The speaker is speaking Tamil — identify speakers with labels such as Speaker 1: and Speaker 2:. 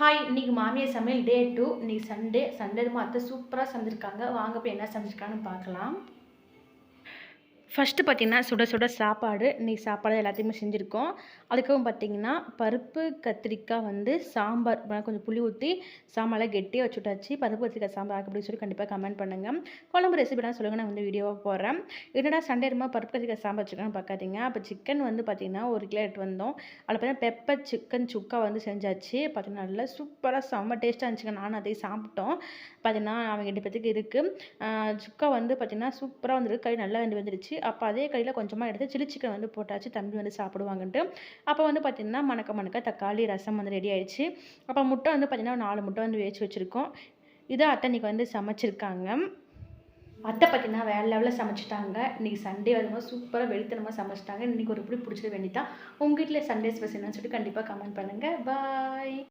Speaker 1: ஹாய், இன்னைக்கு மாமியார் சமையல் டே 2. இன்னைக்கு சண்டே. சண்டே அத்தை சூப்பராக சமைச்சிருக்காங்க. வாங்க போய் என்ன சமைச்சிருக்காங்கன்னு பார்க்கலாம். ஃபஸ்ட்டு பார்த்திங்கன்னா சுட சுட சாப்பாடு. இன்றைக்கி சாப்பாடு எல்லாத்தையுமே செஞ்சுருக்கோம். அதுக்கப்புறம் பார்த்திங்கன்னா பருப்பு கத்திரிக்காய் சாம்பார் கொஞ்சம் புளி ஊற்றி சாம்பார்லாம் கெட்டியாக வச்சுட்டாச்சு. பருப்பு கத்திரிக்காய் சாம்பார் அப்படின்னு சொல்லி கண்டிப்பாக கமெண்ட் பண்ணுங்கள். குழம்பு ரெசிபிலாம் சொல்லுங்கள், நான் வீடியோவாக போடுறேன். என்னடா சண்டே பருப்பு கத்திரிக்காய் சாம்பார் வச்சுருக்கான்னு பார்க்காதீங்க. அப்போ சிக்கன் பார்த்திங்கன்னா 1 கிலோ எடுத்து வந்தோம். அதில் பார்த்தீங்கன்னா பெப்பர் சிக்கன் சுக்கா செஞ்சாச்சு. பார்த்திங்கன்னா நல்லா சூப்பராக செம்ம டேஸ்ட்டாக இருந்துச்சுங்க. நானும் அதையும் சாப்பிட்டோம். பார்த்திங்கன்னா அவங்க 2 பேத்துக்கு இருக்குது. சுக்கா பார்த்திங்கன்னா சூப்பராக வந்துருக்கு. கறி நல்லா வந்துருச்சு. அப்போ அதே கறியில் கொஞ்சமாக எடுத்து சில்லி சிக்கன் போட்டாச்சு. தம்பி சாப்பிடுவாங்கன்ட்டு. அப்போ பார்த்திங்கன்னா மணக்க தக்காளி ரசம் ரெடி ஆயிடுச்சு. அப்போ முட்டை பார்த்திங்கன்னா 4 முட்டை வேச்சு வச்சுருக்கோம். இதை அத்தை இன்றைக்கி சமைச்சிருக்காங்க. அத்தை பார்த்திங்கன்னா வேறு லெவலில் சமைச்சிட்டாங்க. இன்றைக்கி சண்டே சூப்பராக வெளுத்தனமாக சமைச்சிட்டாங்க. இன்றைக்கி ஒரு பிடிச்சது வேண்டிதான். உங்கள் வீட்டில் சண்டே ஸ்பெஷல் என்னன்னு சொல்லிட்டு கண்டிப்பாக கமெண்ட் பண்ணுங்கள். பாய்.